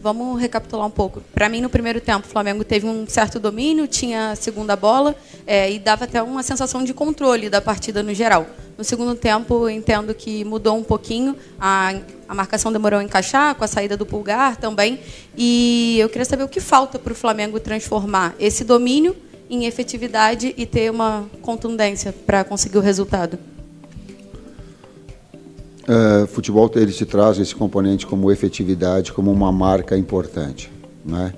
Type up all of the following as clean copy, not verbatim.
vamos recapitular um pouco. Para mim, no primeiro tempo, o Flamengo teve um certo domínio, tinha a segunda bola e dava até uma sensação de controle da partida no geral. No segundo tempo, eu entendo que mudou um pouquinho, a marcação demorou a encaixar, com a saída do Pulgar também. E eu queria saber o que falta para o Flamengo transformar esse domínio em efetividade e ter uma contundência para conseguir o resultado. Futebol, ele te traz esse componente como efetividade, como uma marca importante, né?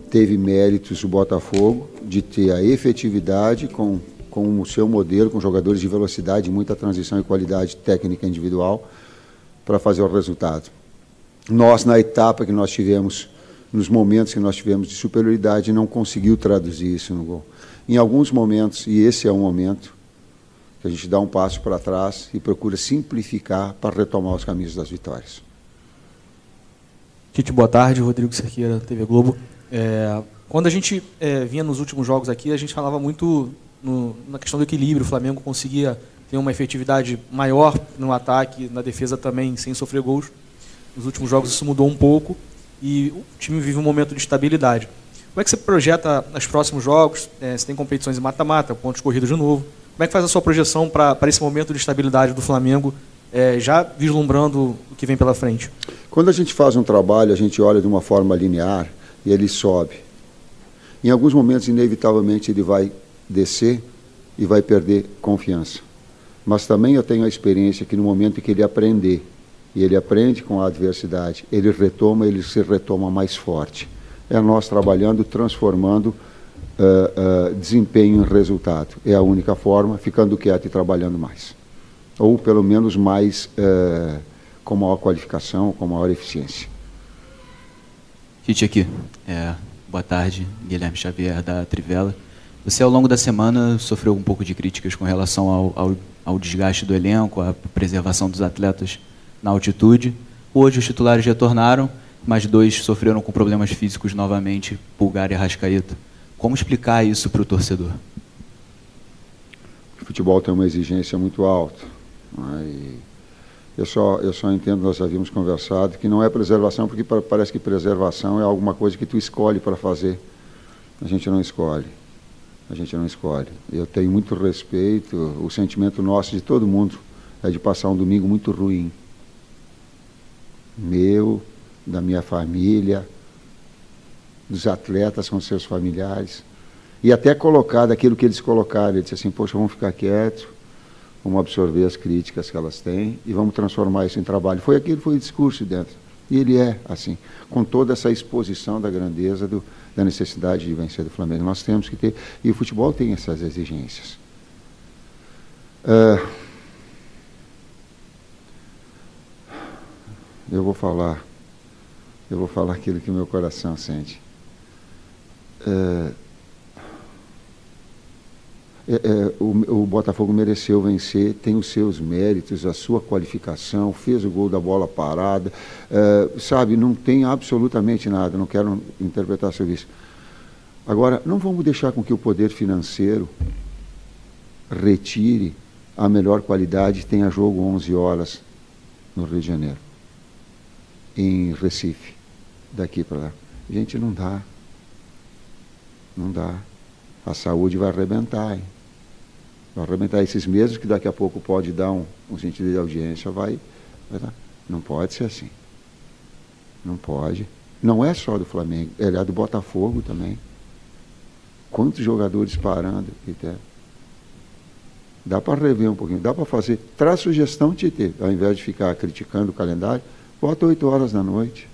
Teve méritos o Botafogo de ter a efetividade com o seu modelo, com jogadores de velocidade, muita transição e qualidade técnica individual para fazer o resultado. Nós, na etapa que nós tivemos, nos momentos que nós tivemos de superioridade, não conseguiu traduzir isso no gol. Em alguns momentos, e esse é um momento, que a gente dá um passo para trás e procura simplificar para retomar os caminhos das vitórias. Tite, boa tarde. Rodrigo Cerqueira, TV Globo. Quando a gente vinha nos últimos jogos aqui, a gente falava muito na questão do equilíbrio. O Flamengo conseguia ter uma efetividade maior no ataque, na defesa também, sem sofrer gols. Nos últimos jogos isso mudou um pouco e o time vive um momento de estabilidade. Como é que você projeta os próximos jogos? Você tem competições em mata-mata, pontos corridos de novo. Como é que faz a sua projeção para esse momento de estabilidade do Flamengo, já vislumbrando o que vem pela frente? Quando a gente faz um trabalho, a gente olha de uma forma linear e ele sobe. Em alguns momentos, inevitavelmente, ele vai descer e vai perder confiança. Mas também eu tenho a experiência que no momento em que ele aprender, e ele aprende com a adversidade, ele se retoma mais forte. É nós trabalhando, transformando desempenho em resultado. É a única forma, ficando quieto e trabalhando mais. Ou pelo menos mais com maior qualificação, com maior eficiência. Tite aqui. Boa tarde, Guilherme Xavier da Trivela. Você ao longo da semana sofreu um pouco de críticas com relação ao desgaste do elenco, à preservação dos atletas na altitude. Hoje os titulares retornaram, mas 2 sofreram com problemas físicos novamente, Pulgar e Arrascaeta. Como explicar isso para o torcedor? O futebol tem uma exigência muito alta. Né? Eu só entendo, nós havíamos conversado, que não é preservação, porque parece que preservação é alguma coisa que tu escolhe para fazer. A gente não escolhe. A gente não escolhe. Eu tenho muito respeito, o sentimento nosso, de todo mundo, é de passar um domingo muito ruim. Meu, da minha família, dos atletas com seus familiares, e até colocar daquilo que eles colocaram. Ele disse assim, poxa, vamos ficar quietos, vamos absorver as críticas que elas têm e vamos transformar isso em trabalho. Foi o discurso dentro. E ele é assim, com toda essa exposição da grandeza da necessidade de vencer do Flamengo. Nós temos que ter, e o futebol tem essas exigências. Eu vou falar aquilo que o meu coração sente. O Botafogo mereceu vencer, tem os seus méritos, a sua qualificação, fez o gol da bola parada, sabe, não tem absolutamente nada, não quero interpretar sobre isso. Agora, não vamos deixar com que o poder financeiro retire a melhor qualidade. Tenha jogo 11 horas no Rio de Janeiro, em Recife, daqui para lá. Gente, não dá. Não dá. A saúde vai arrebentar, hein? Vai arrebentar esses meses que daqui a pouco pode dar um sentido de audiência, vai dar. Não pode ser assim. Não pode. Não é só do Flamengo, é do Botafogo também. Quantos jogadores parando? Dá para rever um pouquinho, dá para fazer. Traz sugestão, Tite, ao invés de ficar criticando o calendário, bota 8 horas da noite.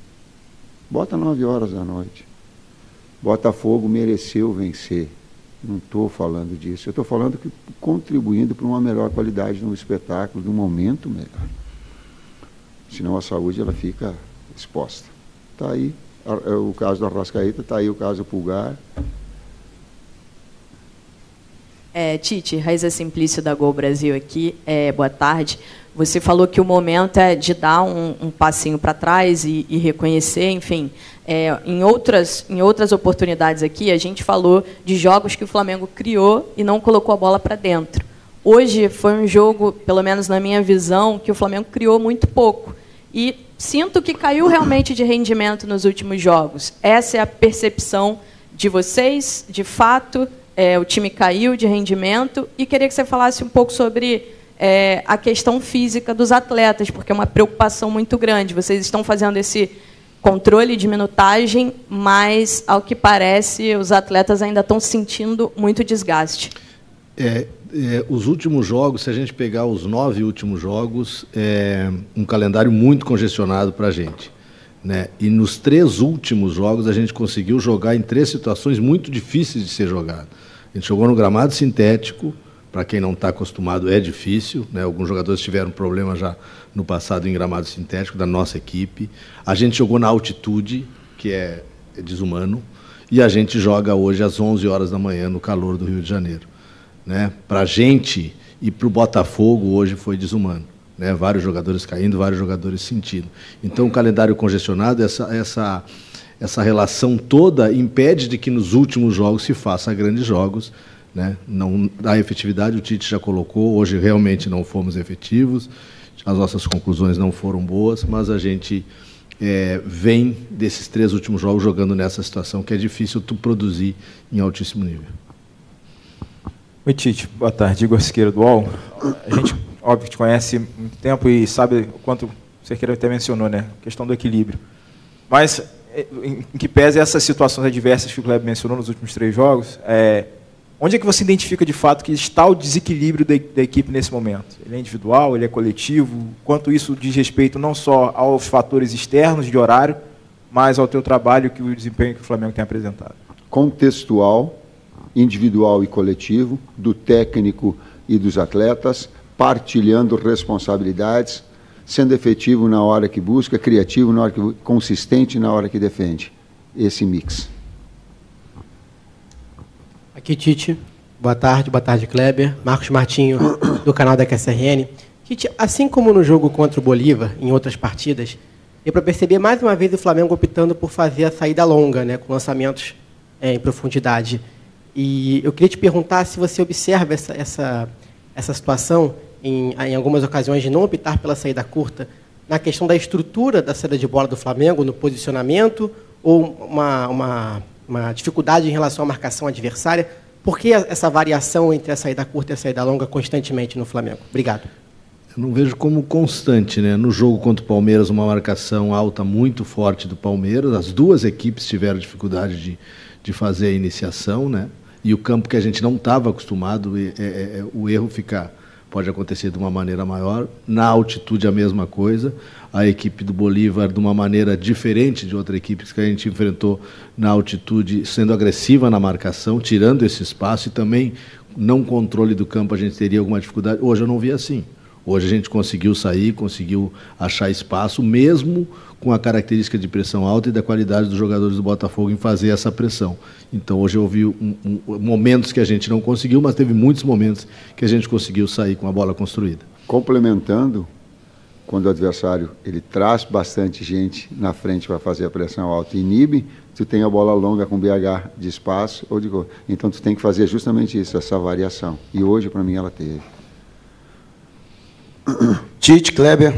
Bota 9 horas da noite. Botafogo mereceu vencer. Não estou falando disso. Eu estou falando que contribuindo para uma melhor qualidade no espetáculo, de um momento melhor. Senão a saúde ela fica exposta. Está aí o caso do Arrascaeta, está aí o caso do Pulgar. Tite, Raíza Simplício da Gol Brasil aqui. Boa tarde. Você falou que o momento é de dar um passinho para trás e reconhecer, enfim. Em outras oportunidades aqui, a gente falou de jogos que o Flamengo criou e não colocou a bola para dentro. Hoje foi um jogo, pelo menos na minha visão, que o Flamengo criou muito pouco. E sinto que caiu realmente de rendimento nos últimos jogos. Essa é a percepção de vocês? De fato, o time caiu de rendimento? E queria que você falasse um pouco sobre a questão física dos atletas, porque é uma preocupação muito grande. Vocês estão fazendo esse controle de minutagem, mas, ao que parece, os atletas ainda estão sentindo muito desgaste. Os últimos jogos, se a gente pegar os 9 últimos jogos, é um calendário muito congestionado para a gente, né? E nos 3 últimos jogos a gente conseguiu jogar em 3 situações muito difíceis de ser jogado. A gente jogou no gramado sintético, para quem não está acostumado é difícil, né? Alguns jogadores tiveram problema já no passado em gramado sintético da nossa equipe. A gente jogou na altitude, que é desumano, e a gente joga hoje às 11 horas da manhã no calor do Rio de Janeiro, né? Para a gente e para o Botafogo hoje foi desumano, né? Vários jogadores caindo, vários jogadores sentindo. Então o calendário congestionado, essa relação toda impede de que nos últimos jogos se faça grandes jogos, né? Não, a efetividade o Tite já colocou, hoje realmente não fomos efetivos, as nossas conclusões não foram boas, mas a gente vem desses 3 últimos jogos jogando nessa situação que é difícil tu produzir em altíssimo nível. Oi, Tite. Boa tarde. Igor Siqueira, do UOL. A gente, óbvio, te conhece há muito tempo e sabe o quanto o Siqueira até mencionou, né? A questão do equilíbrio. Mas, em que pese essas situações adversas que o Kleber mencionou nos últimos 3 jogos, onde é que você identifica, de fato, que está o desequilíbrio da equipe nesse momento? Ele é individual, ele é coletivo? Quanto isso diz respeito não só aos fatores externos de horário, mas ao teu trabalho e o desempenho que o Flamengo tem apresentado? Contextual, individual e coletivo, do técnico e dos atletas, partilhando responsabilidades, sendo efetivo na hora que busca, criativo na hora que consistente na hora que defende. Esse mix. Aqui, Tite. Boa tarde, Kleber. Marcos Martinho, do canal da QSRN. Tite, assim como no jogo contra o Bolívar, em outras partidas, deu para perceber mais uma vez o Flamengo optando por fazer a saída longa, né, com lançamentos em profundidade. E eu queria te perguntar se você observa essa situação, em algumas ocasiões, de não optar pela saída curta, na questão da estrutura da saída de bola do Flamengo, no posicionamento, ou uma dificuldade em relação à marcação adversária. Por que essa variação entre a saída curta e a saída longa constantemente no Flamengo? Obrigado. Eu não vejo como constante, né? No jogo contra o Palmeiras, uma marcação alta muito forte do Palmeiras. As 2 equipes tiveram dificuldade de fazer a iniciação, né? E o campo que a gente não estava acostumado, o erro pode acontecer de uma maneira maior. Na altitude, a mesma coisa. A equipe do Bolívar, de uma maneira diferente de outra equipe que a gente enfrentou na altitude, sendo agressiva na marcação, tirando esse espaço, e também, não controle do campo, a gente teria alguma dificuldade. Hoje eu não vi assim. Hoje a gente conseguiu sair, conseguiu achar espaço, mesmo com a característica de pressão alta e da qualidade dos jogadores do Botafogo em fazer essa pressão. Então, hoje eu vi momentos que a gente não conseguiu, mas teve muitos momentos que a gente conseguiu sair com a bola construída. Complementando, quando o adversário ele traz bastante gente na frente para fazer a pressão alta e inibe, tu tem a bola longa com BH de espaço ou de gol. Então, tu tem que fazer justamente isso, essa variação. E hoje, para mim, ela teve. Tite, Kleber,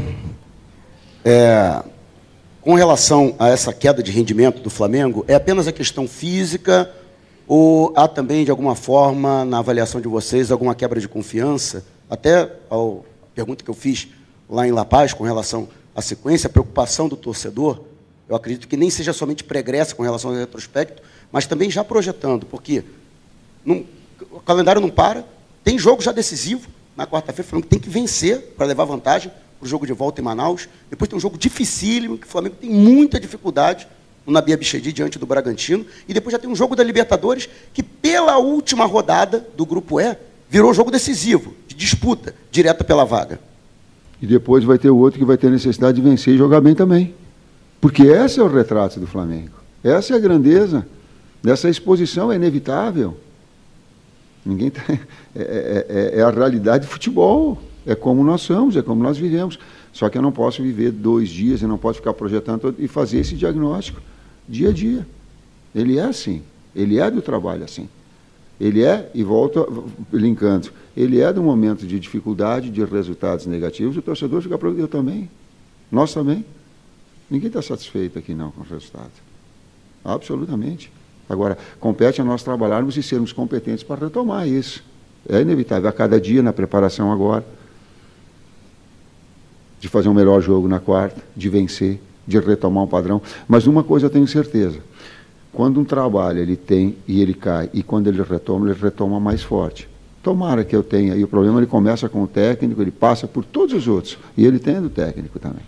com relação a essa queda de rendimento do Flamengo, é apenas a questão física ou há também, de alguma forma, na avaliação de vocês, alguma quebra de confiança? Até a pergunta que eu fiz lá em La Paz, com relação à sequência, a preocupação do torcedor, eu acredito que nem seja somente pregressa com relação ao retrospecto, mas também já projetando, porque o calendário não para, tem jogo já decisivo, na quarta-feira, o Flamengo tem que vencer para levar vantagem para o jogo de volta em Manaus. Depois tem um jogo dificílimo, que o Flamengo tem muita dificuldade no Nabi Abichedi diante do Bragantino. E depois já tem um jogo da Libertadores, que pela última rodada do Grupo E, virou jogo decisivo, de disputa, direta pela vaga. E depois vai ter o outro que vai ter necessidade de vencer e jogar bem também. Porque esse é o retrato do Flamengo. Essa é a grandeza dessa exposição, é inevitável. Ninguém tem, é a realidade do futebol, é como nós somos, é como nós vivemos. Só que eu não posso viver 2 dias, eu não posso ficar projetando e fazer esse diagnóstico dia a dia. Ele é assim, ele é do trabalho assim. Ele é, e volto linkando, ele é do momento de dificuldade, de resultados negativos, o torcedor fica preocupado, eu também, nós também. Ninguém está satisfeito aqui não com o resultado. Absolutamente. Agora, compete a nós trabalharmos e sermos competentes para retomar isso. É inevitável, a cada dia na preparação agora, de fazer um melhor jogo na quarta, de vencer, de retomar um padrão. Mas uma coisa eu tenho certeza, quando um trabalho ele tem e ele cai, e quando ele retoma mais forte. Tomara que eu tenha, e o problema ele começa com o técnico, ele passa por todos os outros, e ele tem do técnico também.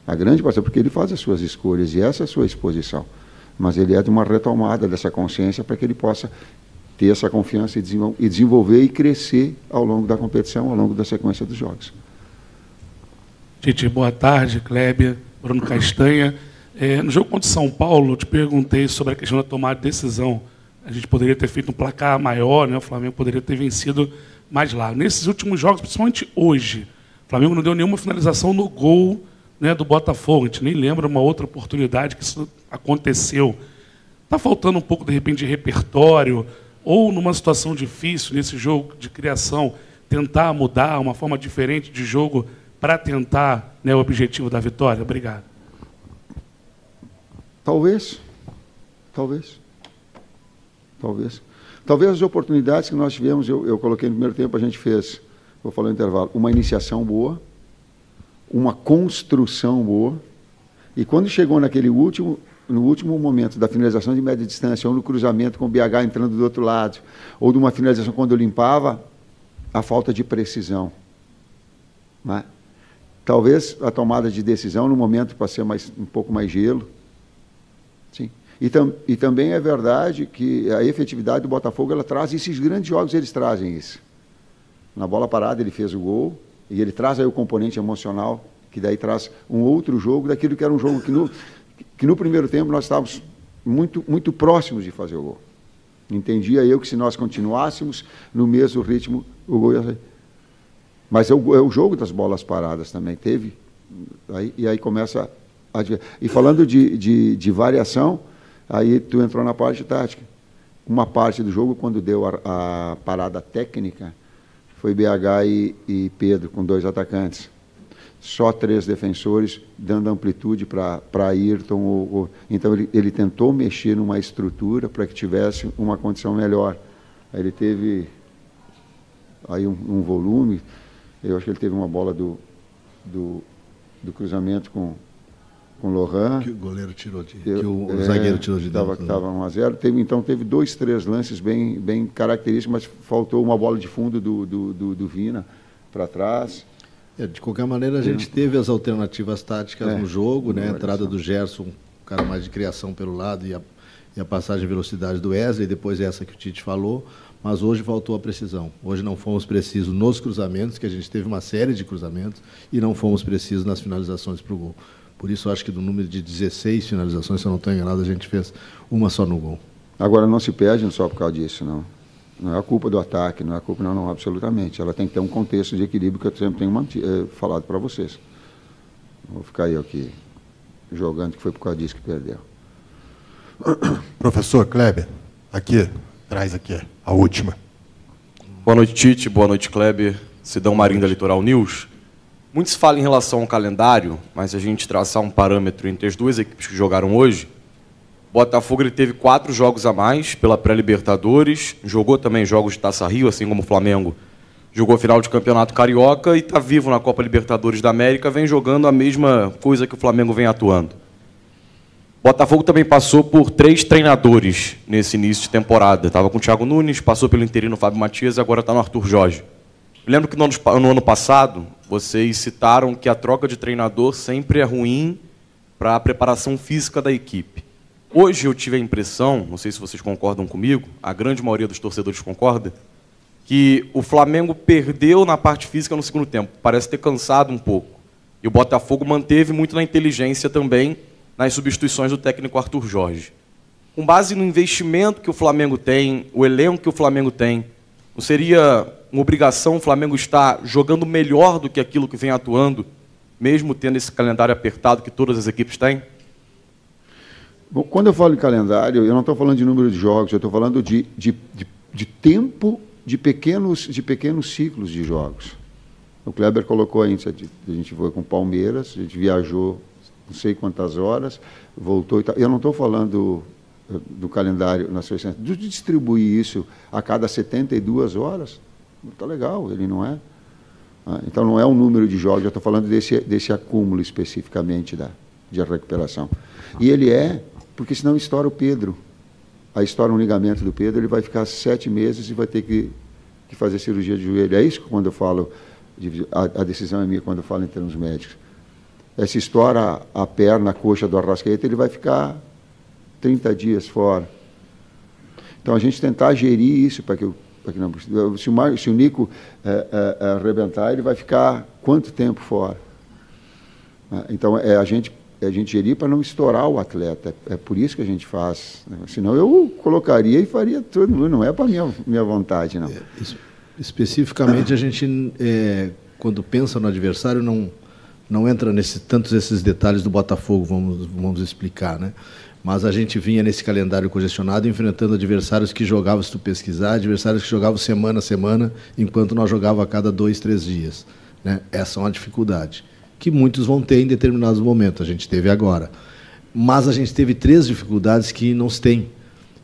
A grande parte, porque ele faz as suas escolhas, e essa é a sua exposição. Mas ele é de uma retomada dessa consciência para que ele possa ter essa confiança e desenvolver e crescer ao longo da competição, ao longo da sequência dos jogos. Tite, boa tarde, Kleber, Bruno Castanha. No jogo contra o São Paulo, eu te perguntei sobre a questão da tomada de decisão. A gente poderia ter feito um placar maior, né? O Flamengo poderia ter vencido mais lá. Nesses últimos jogos, principalmente hoje, o Flamengo não deu nenhuma finalização no gol, né, do Botafogo. A gente nem lembra uma outra oportunidade que isso aconteceu. Está faltando um pouco, de repente, de repertório, ou numa situação difícil, nesse jogo de criação, tentar mudar uma forma diferente de jogo para tentar, né, o objetivo da vitória? Obrigado. Talvez. Talvez as oportunidades que nós tivemos, eu coloquei no primeiro tempo, a gente fez, vou falar no intervalo, uma iniciação boa, uma construção boa, e quando chegou no último momento da finalização de média distância, ou no cruzamento com o BH entrando do outro lado, ou de uma finalização quando eu limpava, a falta de precisão. Né? Talvez a tomada de decisão no momento para ser um pouco mais gelo. Sim. E também é verdade que a efetividade do Botafogo, ela traz esses grandes jogos, eles trazem isso. Na bola parada ele fez o gol, e ele traz aí o componente emocional, que daí traz um outro jogo, daquilo que era um jogo que no primeiro tempo nós estávamos muito, muito próximos de fazer o gol. Entendia eu que se nós continuássemos no mesmo ritmo, o gol ia sair. Mas é o jogo das bolas paradas também, teve. E aí começa a... E falando de variação, aí tu entrou na parte tática. Uma parte do jogo, quando deu a parada técnica, foi BH e Pedro, com 2 atacantes. Só 3 defensores, dando amplitude para Ayrton. Então, ele tentou mexer numa estrutura para que tivesse uma condição melhor. Aí ele teve aí um volume. Eu acho que ele teve uma bola do cruzamento com o Lohan. Que o goleiro tirou o zagueiro tirou de dentro. Estava 1-0. Então, teve 2, 3 lances bem característicos, mas faltou uma bola de fundo do Vina para trás. De qualquer maneira, a gente teve as alternativas táticas no jogo, né? A entrada do Gerson, um cara mais de criação pelo lado, e a passagem de velocidade do Wesley, depois essa que o Tite falou, mas hoje faltou a precisão. Hoje não fomos precisos nos cruzamentos, que a gente teve uma série de cruzamentos, e não fomos precisos nas finalizações para o gol. Por isso, acho que do número de 16 finalizações, se eu não estou enganado, a gente fez uma só no gol. Agora, não se perde só por causa disso, não. Não é a culpa do ataque, não é a culpa, não, absolutamente. Ela tem que ter um contexto de equilíbrio que eu sempre tenho falado para vocês. Não vou ficar eu aqui jogando que foi por causa disso que perdeu. Professor Kleber, traz aqui a última. Boa noite, Tite. Boa noite, Kleber. Sidão Marinho da Litoral News. Muito se fala em relação ao calendário, mas se a gente traçar um parâmetro entre as 2 equipes que jogaram hoje, Botafogo ele teve 4 jogos a mais pela pré-Libertadores, jogou também jogos de Taça Rio, assim como o Flamengo jogou a final de Campeonato Carioca e está vivo na Copa Libertadores da América, vem jogando a mesma coisa que o Flamengo vem atuando. Botafogo também passou por 3 treinadores nesse início de temporada. Estava com o Thiago Nunes, passou pelo interino Fábio Matias e agora está no Arthur Jorge. Eu lembro que no ano passado, vocês citaram que a troca de treinador sempre é ruim para a preparação física da equipe. Hoje eu tive a impressão, não sei se vocês concordam comigo, a grande maioria dos torcedores concorda, que o Flamengo perdeu na parte física no segundo tempo, parece ter cansado um pouco. E o Botafogo manteve muito na inteligência também nas substituições do técnico Arthur Jorge. Com base no investimento que o Flamengo tem, o elenco que o Flamengo tem, não seria uma obrigação o Flamengo estar jogando melhor do que aquilo que vem atuando, mesmo tendo esse calendário apertado que todas as equipes têm? Bom, quando eu falo em calendário, eu não estou falando de número de jogos, eu estou falando de tempo de pequenos ciclos de jogos. O Kleber colocou aí, a gente foi com o Palmeiras, a gente viajou não sei quantas horas, voltou e tal. Eu não estou falando do calendário na sua essência, de distribuir isso a cada 72 horas, está legal, ele não é. Então não é um número de jogos, eu estou falando desse acúmulo especificamente de recuperação. E ele porque senão estoura o Pedro. Aí estoura um ligamento do Pedro, ele vai ficar 7 meses e vai ter que fazer cirurgia de joelho. É isso que quando eu falo, a decisão é minha quando eu falo em termos médicos. Se estoura a perna, a coxa do Arrascaeta, ele vai ficar 30 dias fora. Então a gente tentar gerir isso para que não. Se o Nico arrebentar, ele vai ficar quanto tempo fora? Então a gente gerir para não estourar o atleta. É por isso que a gente faz. Senão eu colocaria e faria tudo. Não é para minha vontade, não. Especificamente, a gente, quando pensa no adversário, não entra tantos esses detalhes do Botafogo, vamos explicar, né? Mas a gente vinha nesse calendário congestionado enfrentando adversários que jogavam, se tu pesquisar, adversários que jogavam semana a semana, enquanto nós jogávamos a cada 2, 3 dias. Né? Essa é uma dificuldade, que muitos vão ter em determinados momentos, a gente teve agora. Mas a gente teve 3 dificuldades que não se tem,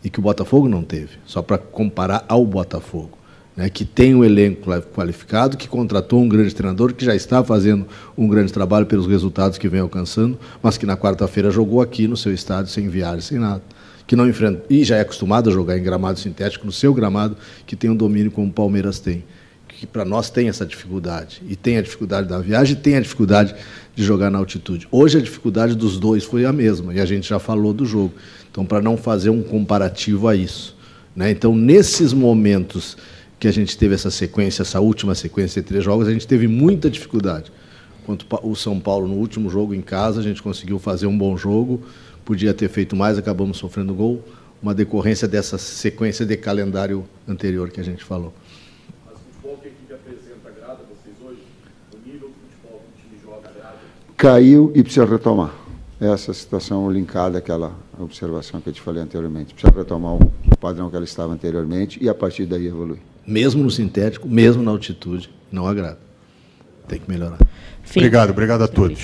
e que o Botafogo não teve, só para comparar ao Botafogo. Né, que tem um elenco qualificado, que contratou um grande treinador, que já está fazendo um grande trabalho pelos resultados que vem alcançando, mas que na quarta-feira jogou aqui no seu estádio, sem viagem, sem nada. Que não enfrenta, e já é acostumado a jogar em gramado sintético, no seu gramado, que tem um domínio como o Palmeiras tem. Que para nós tem essa dificuldade. E tem a dificuldade da viagem, e tem a dificuldade de jogar na altitude. Hoje a dificuldade dos dois foi a mesma, e a gente já falou do jogo. Então, para não fazer um comparativo a isso. Né? Então, nesses momentos que a gente teve essa última sequência de 3 jogos, a gente teve muita dificuldade. Quanto o São Paulo, no último jogo em casa, a gente conseguiu fazer um bom jogo, podia ter feito mais, acabamos sofrendo gol, uma decorrência dessa sequência de calendário anterior que a gente falou. Mas o futebol que a equipe apresenta agrada a vocês hoje? O nível do futebol que o time joga agrada? Caiu e precisa retomar. Essa situação linkada àquela observação que eu te falei anteriormente. Precisa retomar o padrão que ela estava anteriormente e, a partir daí, evoluir. Mesmo no sintético, mesmo na altitude, não agrada. Tem que melhorar. Obrigado a todos.